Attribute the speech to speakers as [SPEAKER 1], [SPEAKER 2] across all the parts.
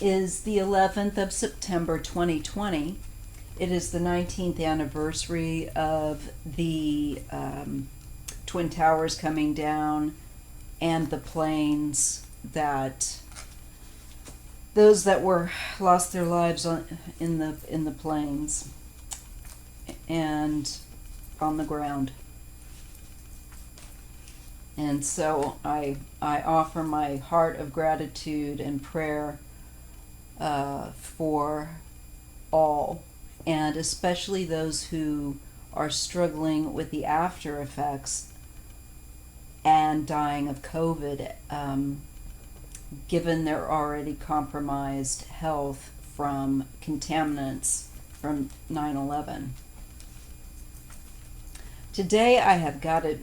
[SPEAKER 1] is the 11th of September 2020. It is the 19th anniversary of the Twin Towers coming down and the planes that those that were lost their lives in the planes and on the ground. And so I offer my heart of gratitude and prayer for all, and especially those who are struggling with the after effects and dying of COVID, given their already compromised health from contaminants from 9/11. Today I have got to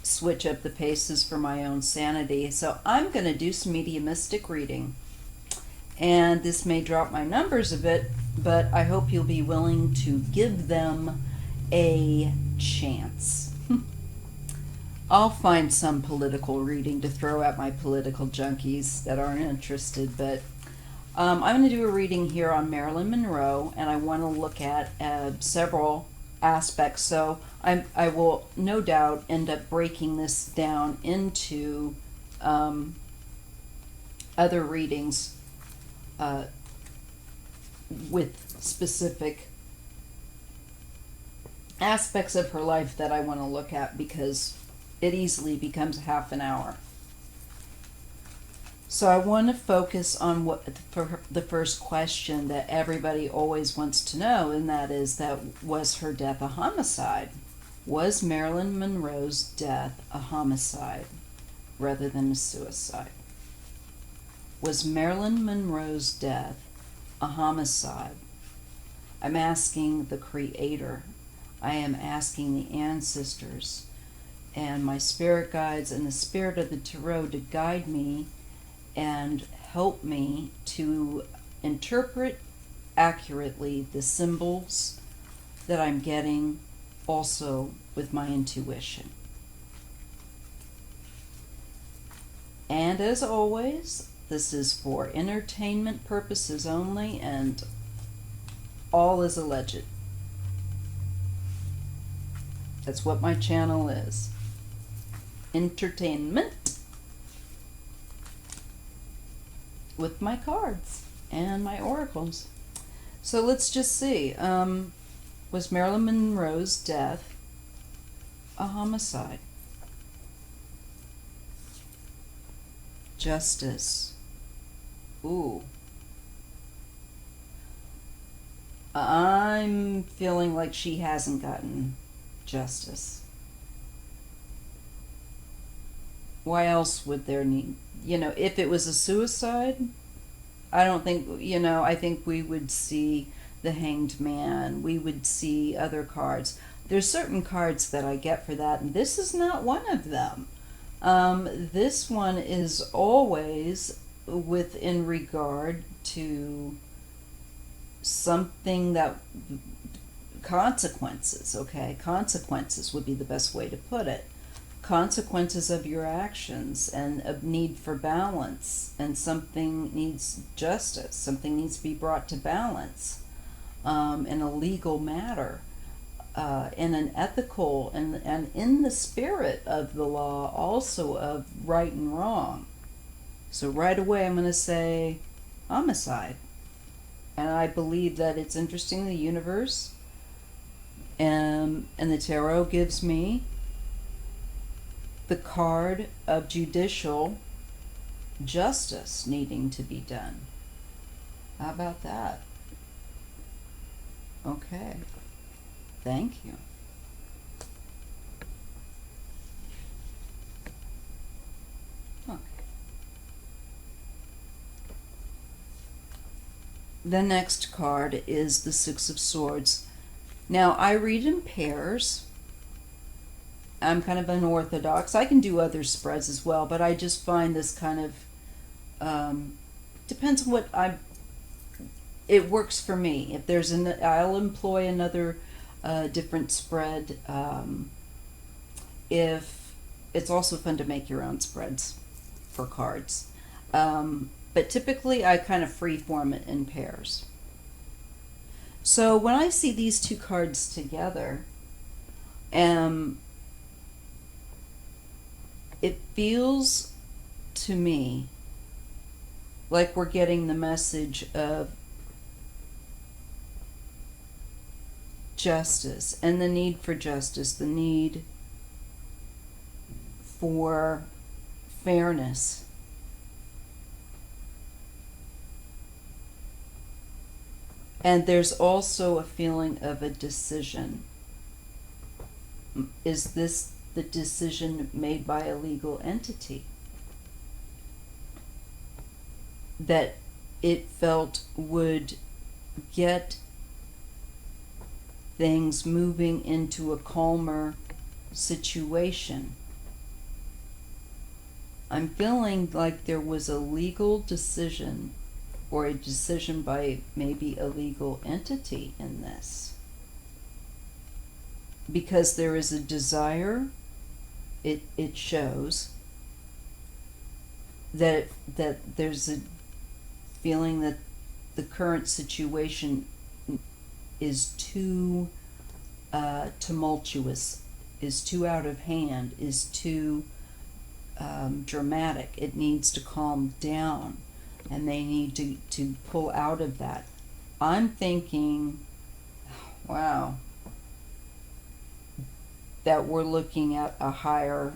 [SPEAKER 1] switch up the paces for my own sanity, so I'm going to do some mediumistic reading. And this may drop my numbers a bit, but I hope you'll be willing to give them a chance. I'll find some political reading to throw at my political junkies that aren't interested, but I'm going to do a reading here on Marilyn Monroe, and I want to look at several aspects. So I will no doubt end up breaking this down into other readings with specific aspects of her life that I want to look at, because it easily becomes half an hour. So I want to focus on for the first question that everybody always wants to know, and that is, that was her death a homicide? Was Marilyn Monroe's death a homicide rather than a suicide? Was Marilyn Monroe's death a homicide? I'm asking the Creator. I am asking the ancestors and my spirit guides and the spirit of the tarot to guide me and help me to interpret accurately the symbols that I'm getting, also with my intuition. And as always, this is for entertainment purposes only, and all is alleged. That's what my channel is. Entertainment with my cards and my oracles. So let's just see. Was Marilyn Monroe's death a homicide? Justice. Ooh. I'm feeling like she hasn't gotten justice. Why else would there need, if it was a suicide, I don't think, I think we would see the Hanged Man, we would see other cards. There's certain cards that I get for that, and this is not one of them. This one is always within regard to something that, consequences, okay? Consequences would be the best way to put it. Consequences of your actions, and a need for balance, and something needs justice, something needs to be brought to balance in a legal matter, in an ethical and in the spirit of the law, also of right and wrong. So right away I'm going to say homicide. And I believe that it's interesting, the universe and the tarot gives me the card of judicial justice needing to be done. How about that? Okay. Thank you. Okay. The next card is the Six of Swords. Now, I read in pairs. I'm kind of unorthodox. I can do other spreads as well, but I just find this kind of depends on what it works for me. If there's I'll employ another different spread. If it's also fun to make your own spreads for cards. but typically I kind of freeform it in pairs. So when I see these two cards together, it feels to me like we're getting the message of justice and the need for justice, the need for fairness. And there's also a feeling of a decision. Is this the decision made by a legal entity that it felt would get things moving into a calmer situation? I'm feeling like there was a legal decision, or a decision by maybe a legal entity in this, because there is a desire. It shows that there's a feeling that the current situation is too tumultuous, is too out of hand, is too dramatic. It needs to calm down, and they need to pull out of that. I'm thinking, wow, that we're looking at a higher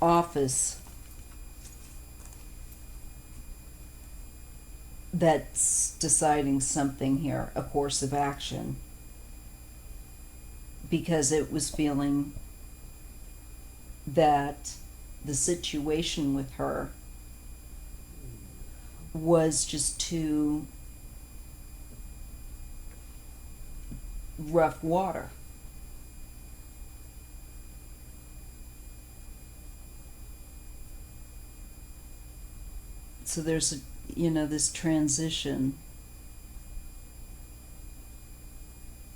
[SPEAKER 1] office that's deciding something here, a course of action, because it was feeling that the situation with her was just too rough water. So there's this transition,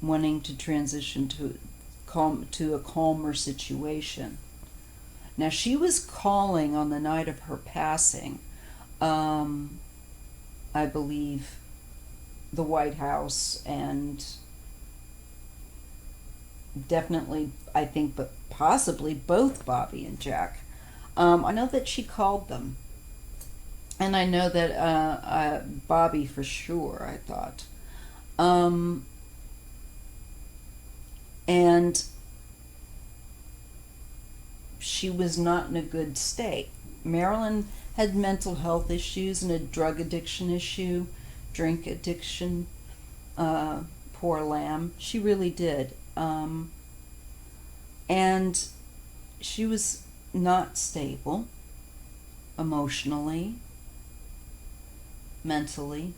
[SPEAKER 1] wanting to transition to a calmer situation. Now, she was calling on the night of her passing, I believe, the White House, and definitely, I think, but possibly both Bobby and Jack. I know that she called them, and I know that Bobby for sure, I thought. And she was not in a good state. Marilyn had mental health issues and a drug addiction issue, drink addiction. Poor lamb. She really did. And she was not stable emotionally, mentally.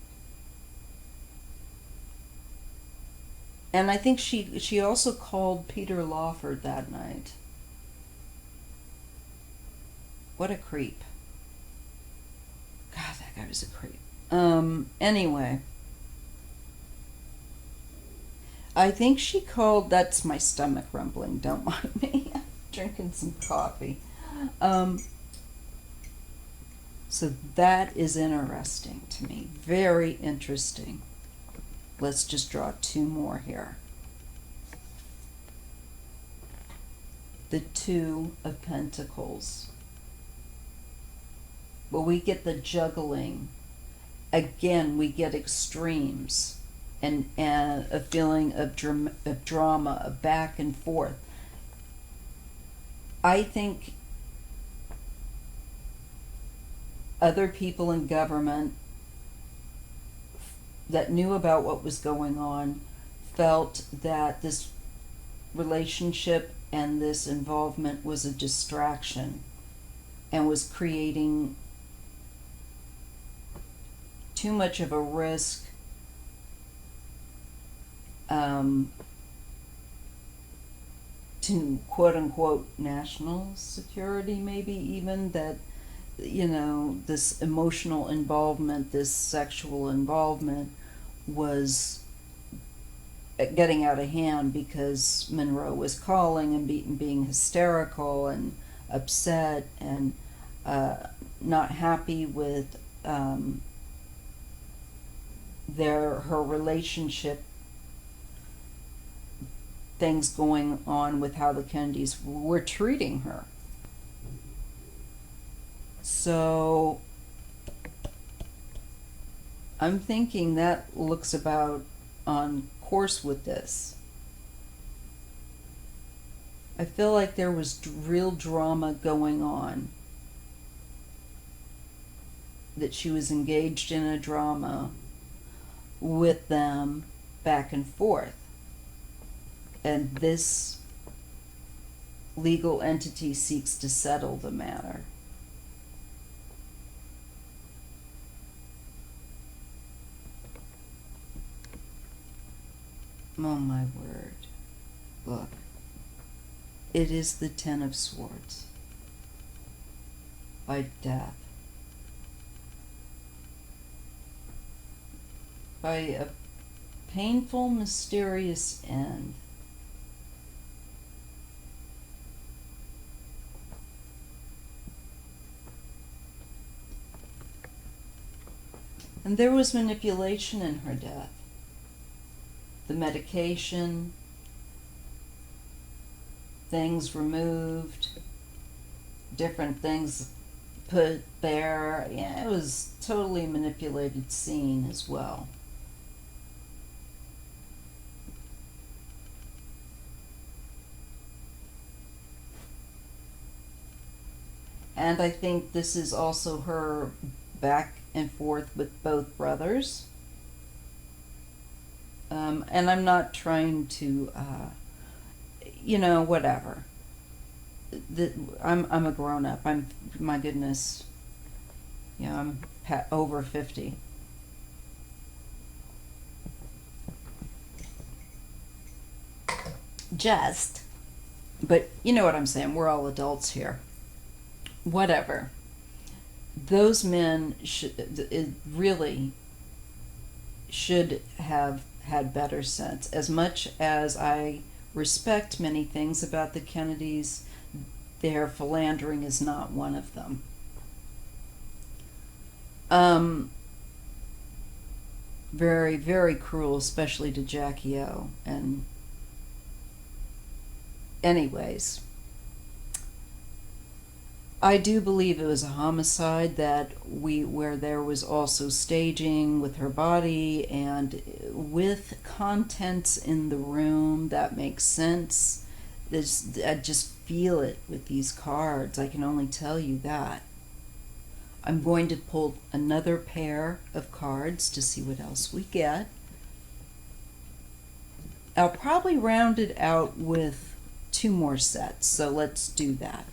[SPEAKER 1] And I think she also called Peter Lawford that night. What a creep. God, that guy was a creep. Anyway. I think she called, that's my stomach rumbling, don't mind me. I'm drinking some coffee. So that is interesting to me. Very interesting. Let's just draw two more here. The Two of Pentacles. Well, we get the juggling. Again, we get extremes and a feeling of drama, of back and forth. I think other people in government that knew about what was going on felt that this relationship and this involvement was a distraction and was creating too much of a risk to quote-unquote national security, maybe even, that this emotional involvement, this sexual involvement was getting out of hand because Monroe was calling and being hysterical and upset, and not happy with her relationship, things going on with how the Kennedys were treating her. So I'm thinking that looks about on course with this. I feel like there was real drama going on, that she was engaged in a drama with them back and forth. And this legal entity seeks to settle the matter. Oh my word. Look. It is the Ten of Swords. By death. By a painful, mysterious end. And there was manipulation in her death. The medication, things removed, different things put there. Yeah, it was totally a manipulated scene as well. And I think this is also her back and forth with both brothers. And I'm not trying to, whatever. I'm a grown up. My goodness, I'm over 50. But you know what I'm saying. We're all adults here. Whatever. Those men really should have had better sense. As much as I respect many things about the Kennedys, their philandering is not one of them. Very, very cruel, especially to Jackie O. And anyways, I do believe it was a homicide where there was also staging with her body and with contents in the room that makes sense. I just feel it with these cards. I can only tell you that. I'm going to pull another pair of cards to see what else we get. I'll probably round it out with 2 more sets, so let's do that.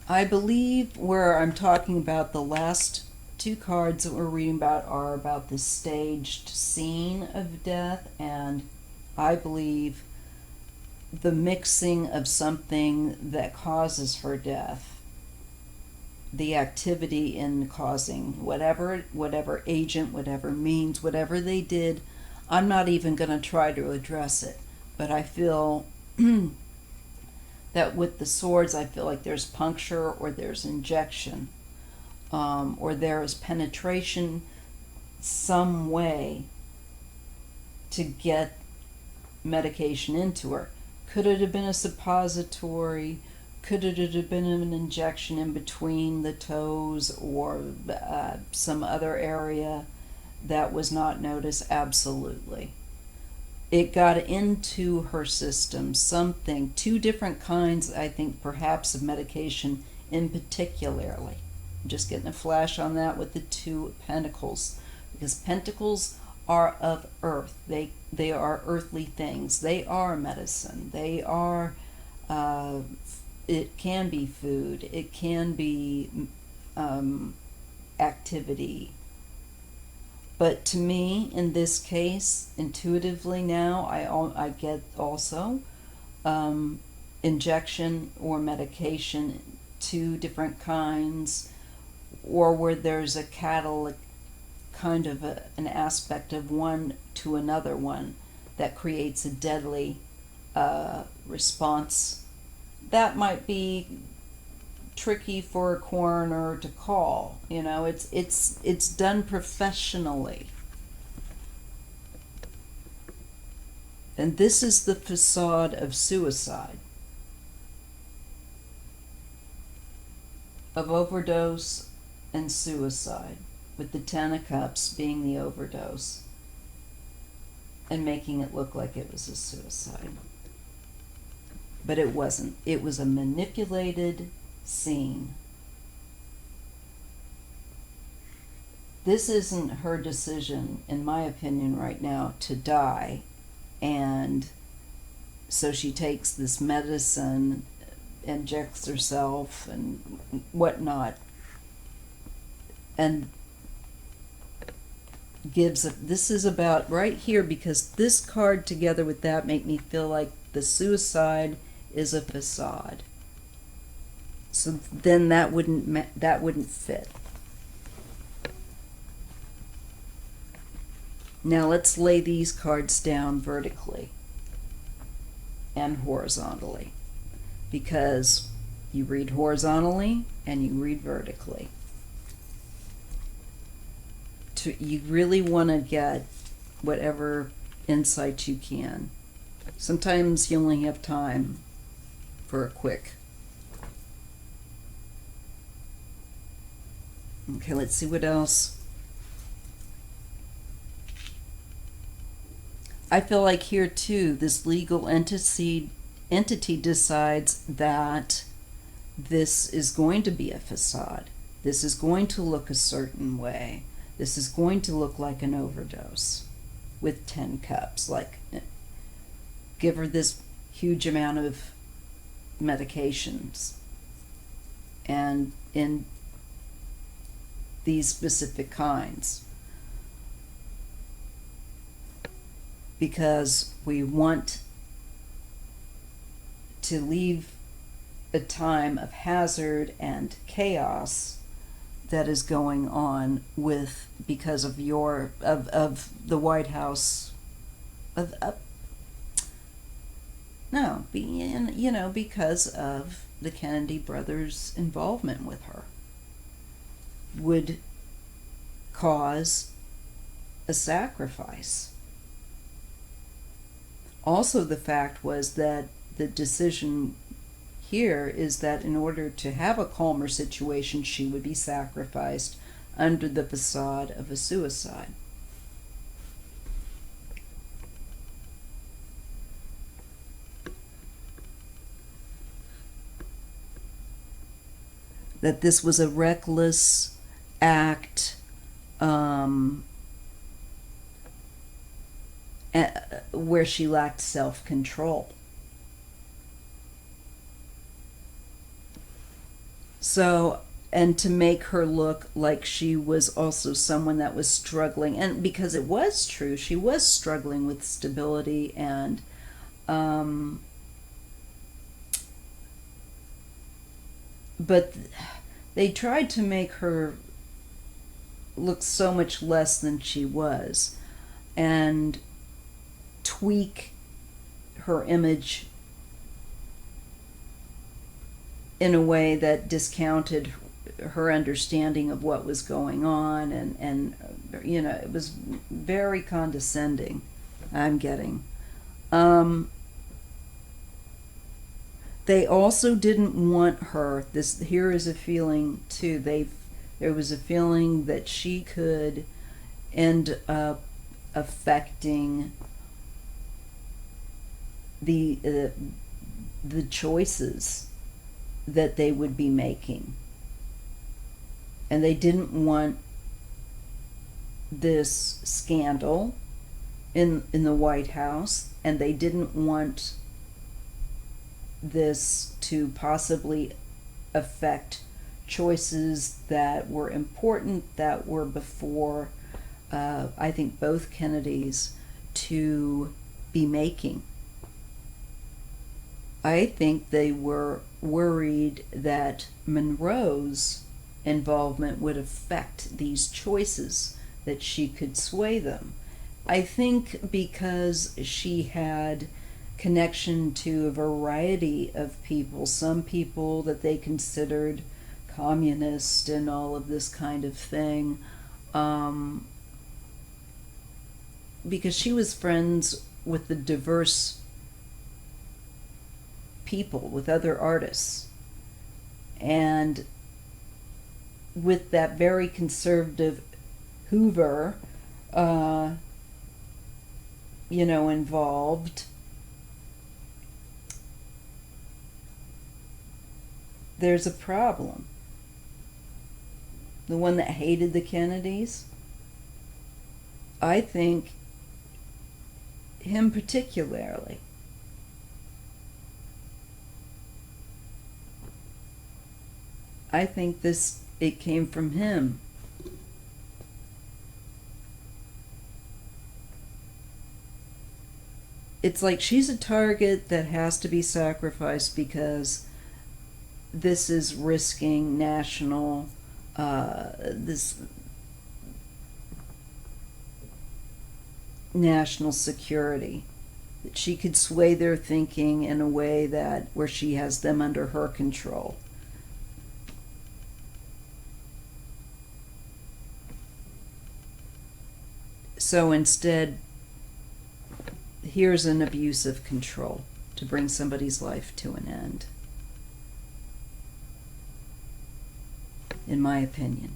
[SPEAKER 1] I believe where I'm talking about the last 2 cards that we're reading about are about the staged scene of death, and I believe the mixing of something that causes her death, the activity in causing whatever agent, whatever means, whatever they did. I'm not even going to try to address it, but I feel that with the swords, I feel like there's puncture or there's injection, or there is penetration some way to get medication into her. Could it have been a suppository? Could it have been an injection in between the toes or some other area that was not noticed? Absolutely. It got into her system, 2 different kinds, I think, perhaps, of medication in particularly. I'm just getting a flash on that with the 2 pentacles, because pentacles are of earth. They are earthly things. They are medicine. They are, it can be food. It can be activity. But to me, in this case, intuitively now, I get also injection or medication, 2 different kinds, or where there's a catalytic kind of an aspect of one to another one that creates a deadly response, that might be tricky for a coroner to call. You know, it's done professionally. And this is the facade of suicide, of overdose and suicide, with the Ten of Cups being the overdose and making it look like it was a suicide. But it wasn't. It was a manipulated scene. This isn't her decision, in my opinion, right now, to die. And so she takes this medicine, injects herself and whatnot, and this is about right here, because this card together with that make me feel like the suicide is a facade. So then that wouldn't fit. Now let's lay these cards down vertically and horizontally, because you read horizontally and you read vertically. You really want to get whatever insight you can. Sometimes you only have time for a quick. Okay, let's see what else. I feel like here too, this legal entity decides that this is going to be a facade. This is going to look a certain way. This is going to look like an overdose with 10 cups. Like, give her this huge amount of medications and in these specific kinds. Because we want to leave a time of hazard and chaos that is going on with, because of the White House, because of the Kennedy brothers' involvement with her, would cause a sacrifice. Also, the fact was that the decision here is that in order to have a calmer situation, she would be sacrificed under the facade of a suicide. That this was a reckless act, where she lacked self-control. So, and to make her look like she was also someone that was struggling, and because it was true, she was struggling with stability, and but they tried to make her look so much less than she was, and tweak her image in a way that discounted her understanding of what was going on, and it was very condescending, I'm getting. They also didn't want her, here is a feeling too, there was a feeling that she could end up affecting the choices that they would be making. And they didn't want this scandal in the White House, and they didn't want this to possibly affect choices that were important, that were before, I think, both Kennedys to be making. I think they were worried that Monroe's involvement would affect these choices, that she could sway them. I think because she had connection to a variety of people, some people that they considered communist and all of this kind of thing, because she was friends with the diverse people, with other artists, and with that very conservative Hoover, involved, there's a problem. The one that hated the Kennedys, I think him particularly. I think it came from him. It's like she's a target that has to be sacrificed because this is risking this national security. That she could sway their thinking in a way where she has them under her control. So instead, here's an abuse of control to bring somebody's life to an end, in my opinion.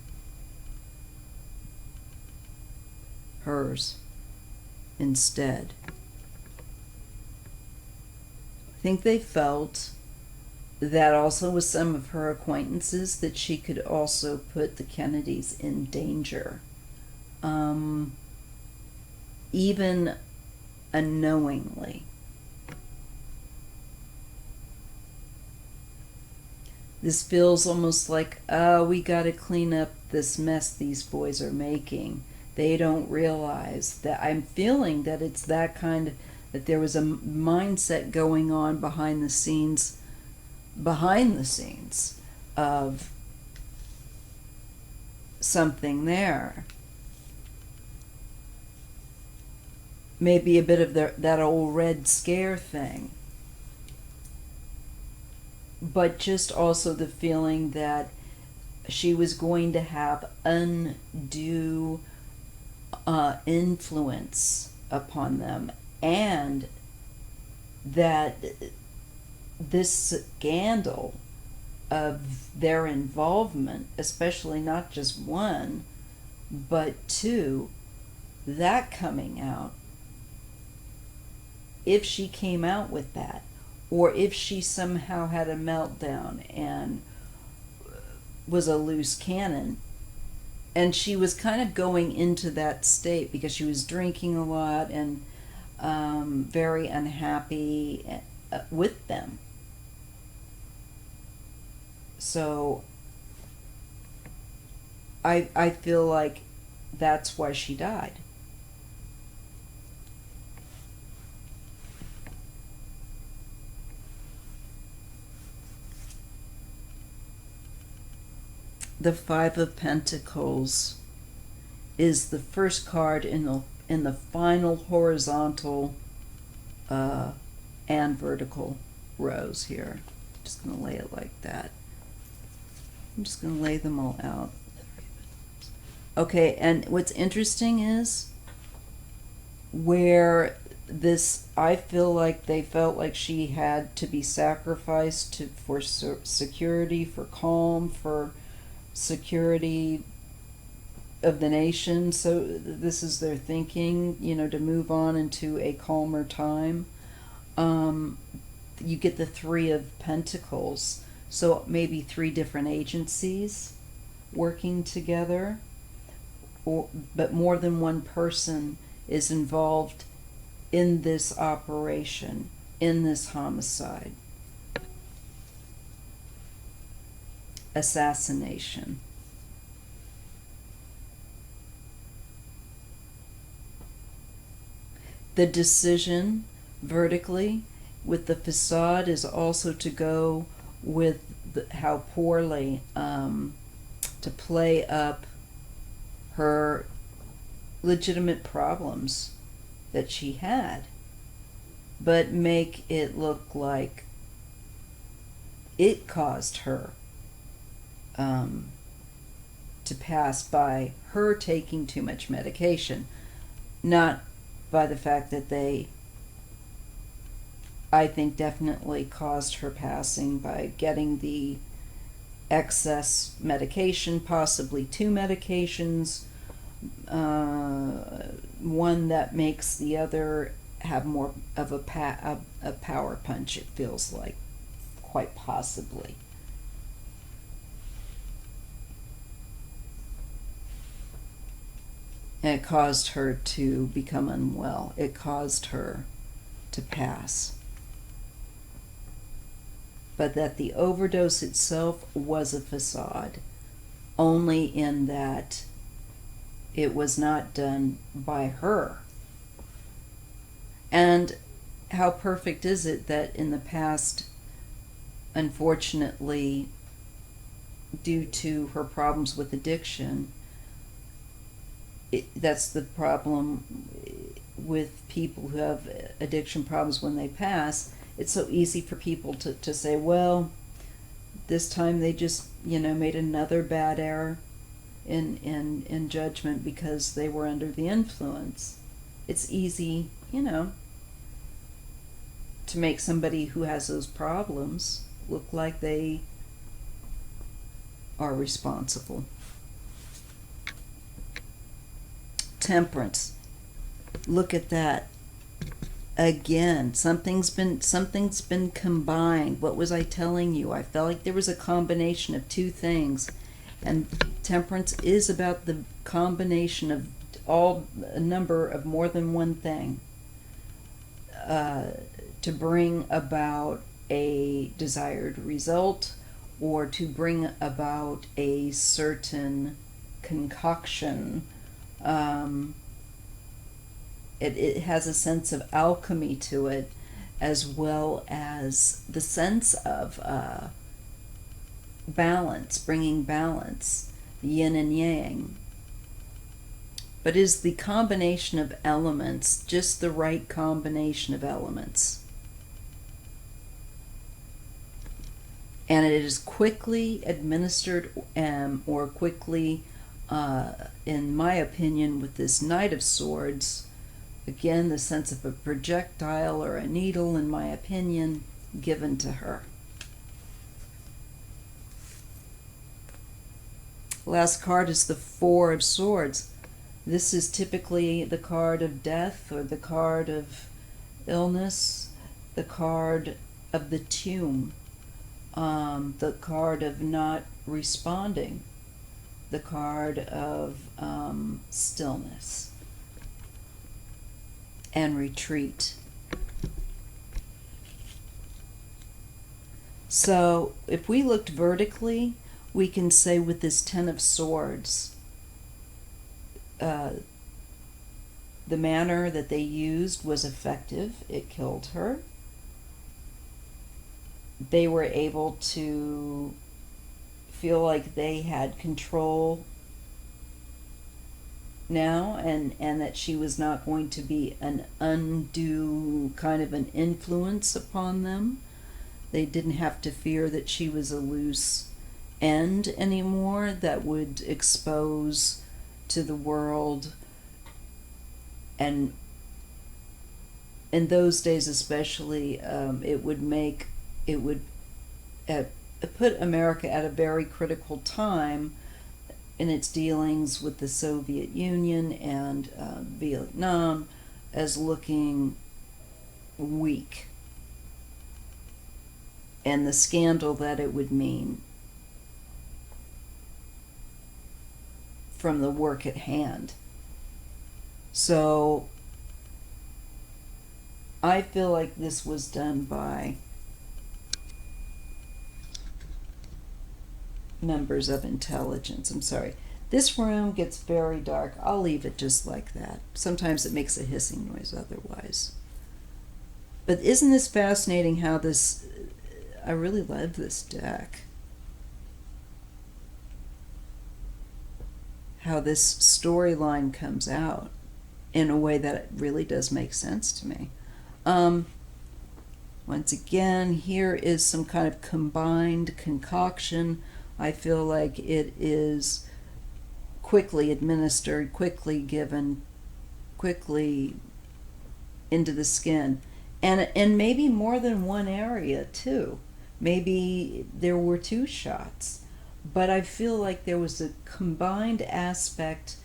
[SPEAKER 1] Hers, instead. I think they felt that also with some of her acquaintances that she could also put the Kennedys in danger. Even unknowingly. This feels almost like, we got to clean up this mess these boys are making. They don't realize that. I'm feeling that it's that kind of, that there was a mindset going on behind the scenes of something there. Maybe a bit of that old Red Scare thing. But just also the feeling that she was going to have undue influence upon them, and that this scandal of their involvement, especially not just one, but two, that coming out, if she came out with that, or if she somehow had a meltdown and was a loose cannon, and she was kind of going into that state because she was drinking a lot and very unhappy with them. So I feel like that's why she died. The Five of Pentacles is the first card in the final horizontal and vertical rows here. I'm just going to lay it like that. I'm just going to lay them all out. Okay, and what's interesting is where this, I feel like they felt like she had to be sacrificed for security, for calm, for security of the nation. So this is their thinking, to move on into a calmer time. You get the Three of Pentacles, so maybe three different agencies working together, but more than one person is involved in this operation, in this homicide. Assassination. The decision vertically with the facade is also to go with how poorly, to play up her legitimate problems that she had, but make it look like it caused her to pass by her taking too much medication, not by the fact that they, I think, definitely caused her passing by getting the excess medication, possibly two medications, one that makes the other have more of a power punch, it feels like, quite possibly. And it caused her to become unwell. It caused her to pass. But that the overdose itself was a facade, only in that it was not done by her. And how perfect is it that in the past, unfortunately, due to her problems with addiction, that's the problem with people who have addiction problems when they pass. It's so easy for people to say, well, this time they just, made another bad error in judgment because they were under the influence. It's easy, to make somebody who has those problems look like they are responsible. Temperance. Look at that. Again, something's been combined. What was I telling you? I felt like there was a combination of two things. And temperance is about the combination of a number of more than one thing to bring about a desired result, or to bring about a certain concoction. It has a sense of alchemy to it, as well as the sense of balance, bringing balance, yin and yang. But is the combination of elements just the right combination of elements? And it is quickly administered, or quickly, in my opinion, with this Knight of Swords. Again, the sense of a projectile or a needle, in my opinion, given to her. Last card is the Four of Swords. This is typically the card of death, or the card of illness, the card of the tomb, the card of not responding, the card of stillness and retreat. So if we looked vertically, we can say with this Ten of Swords, the manner that they used was effective. It killed her. They were able to feel like they had control now, and that she was not going to be an undue kind of an influence upon them. They didn't have to fear that she was a loose end anymore that would expose to the world. And in those days especially, it would put America at a very critical time in its dealings with the Soviet Union and Vietnam, as looking weak, and the scandal that it would mean from the work at hand. So I feel like this was done by members of intelligence. I'm sorry. This room gets very dark. I'll leave it just like that. Sometimes it makes a hissing noise otherwise. But isn't this fascinating how this... I really love this deck. How this storyline comes out. in a way that really does make sense to me. Once again, here is some kind of combined concoction. I feel like it is quickly administered, quickly given, quickly into the skin. And maybe more than one area too. Maybe there were 2 shots. But I feel like there was a combined aspect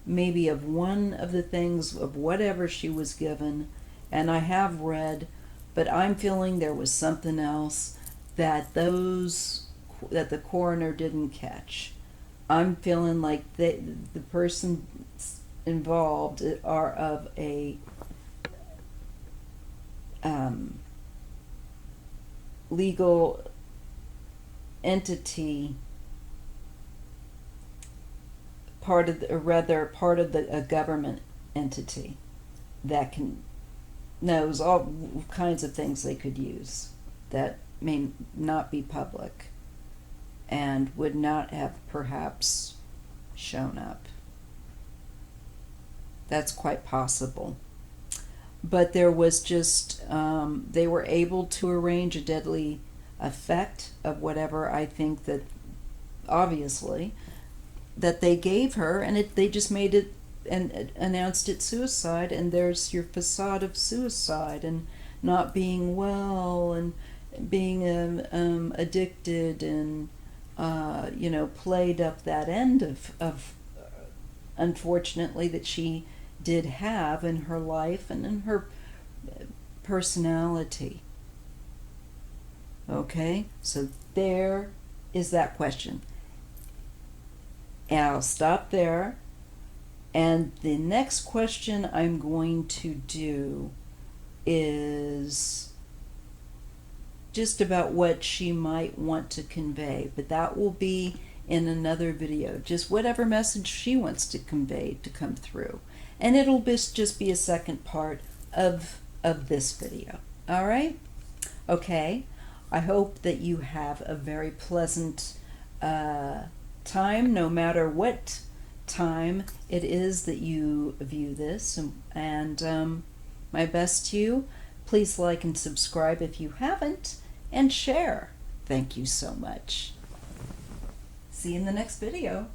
[SPEAKER 1] maybe of one of the things of whatever she was given. And I have read, but I'm feeling there was something else that the coroner didn't catch. I'm feeling like the person involved are of a legal entity, part of a government entity that knows all kinds of things they could use that may not be public and would not have perhaps shown up. That's quite possible. But there was just, they were able to arrange a deadly effect of whatever I think that, obviously, that they gave her, and they just made it and announced it suicide, and there's your facade of suicide and not being well and being addicted and, played up that end of unfortunately, that she did have in her life and in her personality. Okay, so there is that question. And I'll stop there. And the next question I'm going to do is just about what she might want to convey, but that will be in another video. Just whatever message she wants to convey to come through. And it'll just be a second part of this video. All right? Okay. I hope that you have a very pleasant time, no matter what time it is that you view this. And my best to you. Please like and subscribe if you haven't, and share. Thank you so much. See you in the next video.